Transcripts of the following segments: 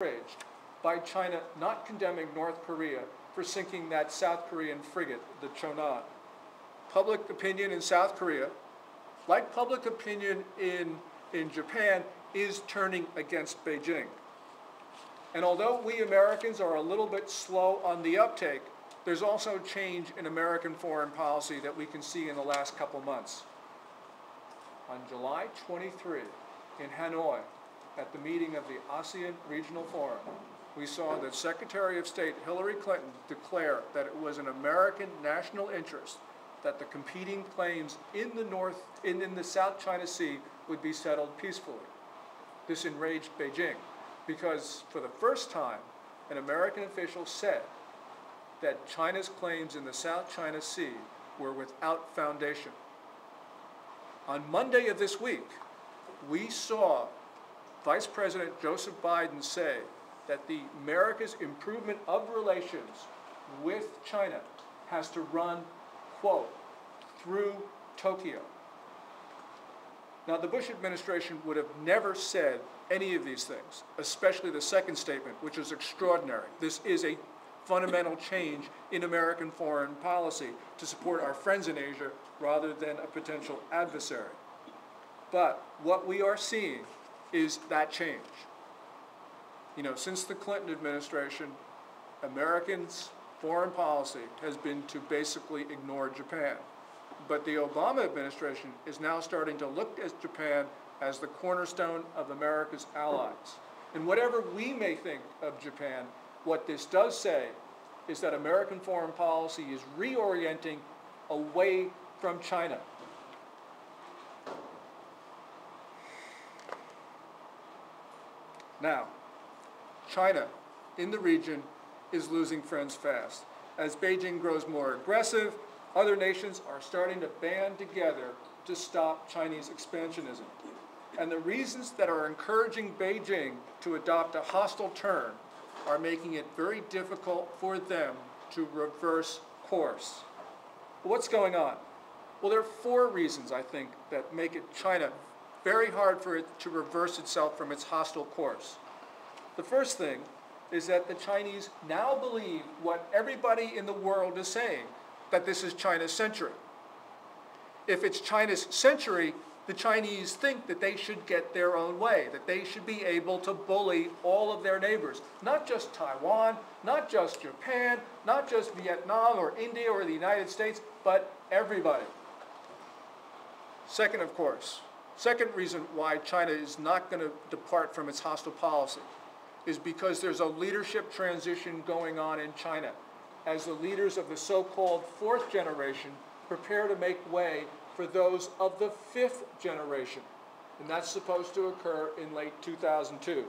outraged by China not condemning North Korea for sinking that South Korean frigate, the Chonan. Public opinion in South Korea, like public opinion in Japan, is turning against Beijing. And although we Americans are a little bit slow on the uptake, there's also change in American foreign policy that we can see in the last couple months. On July 23, in Hanoi, at the meeting of the ASEAN Regional Forum, we saw that Secretary of State Hillary Clinton declare that it was an American national interest that the competing claims in the South China Sea would be settled peacefully. This enraged Beijing because for the first time, an American official said that China's claims in the South China Sea were without foundation. On Monday of this week, we saw Vice President Joseph Biden say that America's improvement of relations with China has to run, quote, through Tokyo. Now, the Bush administration would have never said any of these things, especially the second statement, which is extraordinary. This is a fundamental change in American foreign policy to support our friends in Asia rather than a potential adversary. But what we are seeing is that change. You know, since the Clinton administration, Americans' foreign policy has been to basically ignore Japan. But the Obama administration is now starting to look at Japan as the cornerstone of America's allies. And whatever we may think of Japan, what this does say is that American foreign policy is reorienting away from China. Now, China in the region is losing friends fast. As Beijing grows more aggressive, other nations are starting to band together to stop Chinese expansionism. And the reasons that are encouraging Beijing to adopt a hostile turn are making it very difficult for them to reverse course. What's going on? Well, there are four reasons, I think, that make it China very hard for it to reverse itself from its hostile course. The first thing is that the Chinese now believe what everybody in the world is saying, that this is China's century. If it's China's century, the Chinese think that they should get their own way, that they should be able to bully all of their neighbors, not just Taiwan, not just Japan, not just Vietnam or India or the United States, but everybody. Second reason why China is not going to depart from its hostile policy is because there's a leadership transition going on in China as the leaders of the so-called fourth generation prepare to make way for those of the fifth generation. And that's supposed to occur in late 2002.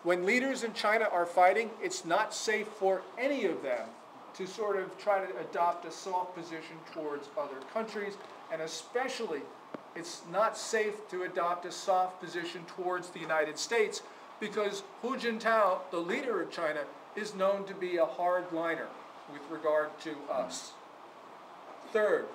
When leaders in China are fighting, it's not safe for any of them to sort of try to adopt a soft position towards other countries, and especially it's not safe to adopt a soft position towards the United States because Hu Jintao, the leader of China, is known to be a hardliner with regard to us. Third,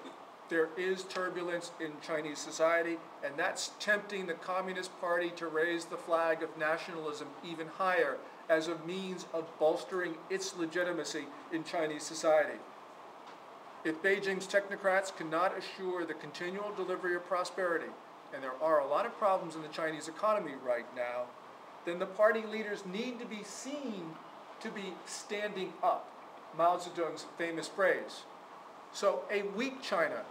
there is turbulence in Chinese society, and that's tempting the Communist Party to raise the flag of nationalism even higher as a means of bolstering its legitimacy in Chinese society. If Beijing's technocrats cannot assure the continual delivery of prosperity, and there are a lot of problems in the Chinese economy right now, then the party leaders need to be seen to be standing up, Mao Zedong's famous phrase. So a weak China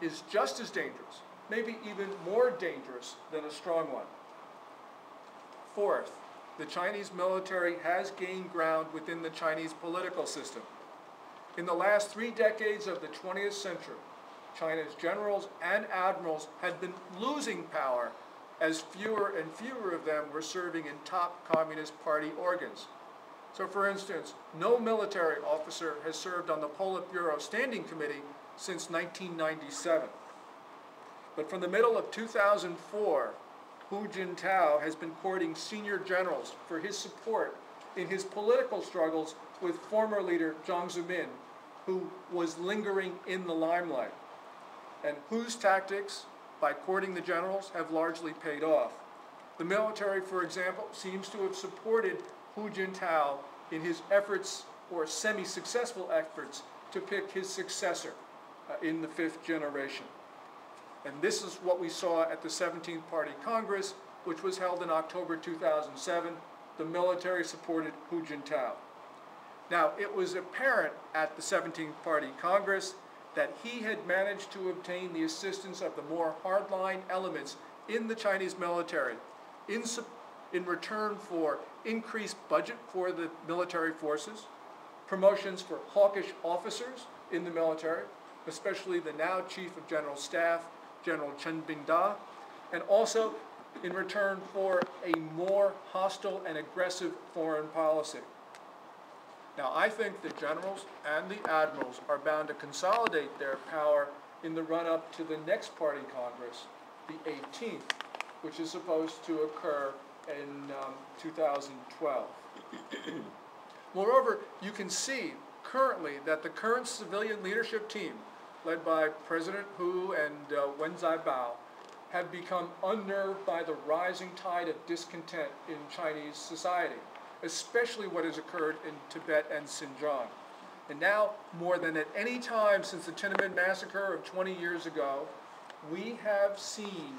is just as dangerous, maybe even more dangerous than a strong one. Fourth, the Chinese military has gained ground within the Chinese political system. In the last 3 decades of the 20th century, China's generals and admirals had been losing power as fewer and fewer of them were serving in top Communist Party organs. So for instance, no military officer has served on the Politburo Standing Committee since 1997. But from the middle of 2004, Hu Jintao has been courting senior generals for his support in his political struggles with former leader Jiang Zemin, who was lingering in the limelight. And Hu's tactics, by courting the generals, have largely paid off. The military, for example, seems to have supported Hu Jintao in his efforts, or semi-successful efforts, to pick his successor in the 5th generation. And this is what we saw at the 17th Party Congress, which was held in October 2007. The military supported Hu Jintao. Now, it was apparent at the 17th Party Congress that he had managed to obtain the assistance of the more hardline elements in the Chinese military in return for increased budget for the military forces, promotions for hawkish officers in the military, especially the now Chief of General Staff, General Chen Bingda, and also in return for a more hostile and aggressive foreign policy. Now, I think the generals and the admirals are bound to consolidate their power in the run-up to the next party Congress, the 18th, which is supposed to occur in 2012. Moreover, you can see currently that the current civilian leadership team, led by President Hu and Wen Jiabao, have become unnerved by the rising tide of discontent in Chinese society, especially what has occurred in Tibet and Xinjiang. And now, more than at any time since the Tiananmen massacre of 20 years ago, we have seen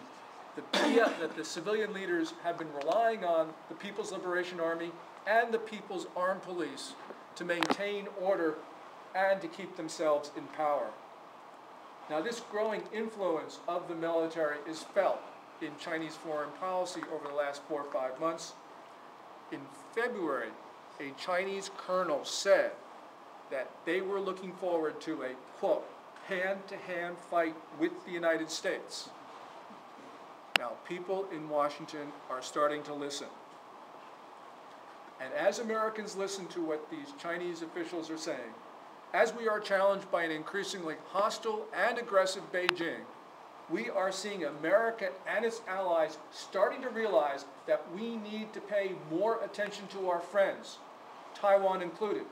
that the civilian leaders have been relying on the People's Liberation Army and the People's Armed Police to maintain order and to keep themselves in power. Now, this growing influence of the military is felt in Chinese foreign policy over the last 4 or 5 months. In February, a Chinese colonel said that they were looking forward to a, quote, hand-to-hand fight with the United States. Now, people in Washington are starting to listen. And as Americans listen to what these Chinese officials are saying, as we are challenged by an increasingly hostile and aggressive Beijing, we are seeing America and its allies starting to realize that we need to pay more attention to our friends, Taiwan included.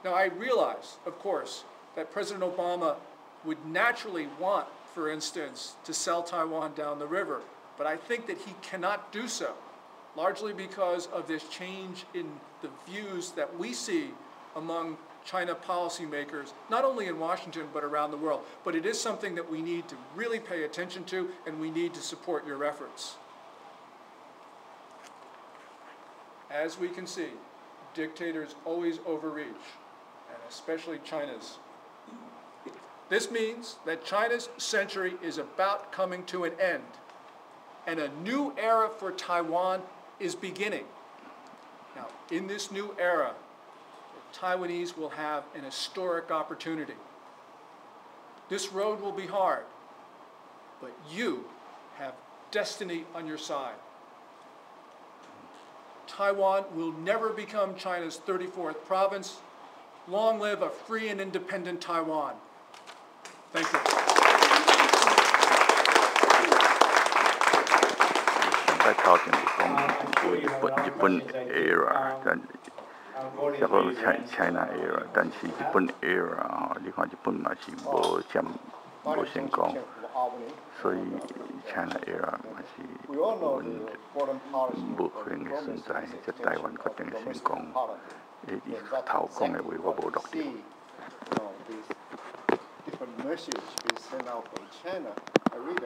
Now, I realize, of course, that President Obama would naturally want, for instance, to sell Taiwan down the river, but I think that he cannot do so, largely because of this change in the views that we see among China policymakers, not only in Washington, but around the world. But it is something that we need to really pay attention to, and we need to support your efforts. As we can see, dictators always overreach, and especially China's. This means that China's century is about coming to an end, and a new era for Taiwan is beginning. Now, in this new era, the Taiwanese will have an historic opportunity. This road will be hard, but you have destiny on your side. Taiwan will never become China's 34th province. Long live a free and independent Taiwan. Thank you. 在朝鮮嚟講，日本 era， 一個 China era， 但是日本 era 哦，你看日本嘛是無成功，所以 China era 嘛是無可能嘅存在，即台灣決定成功，伊頭講嘅話我無錄到。Different messages being sent out from China. I really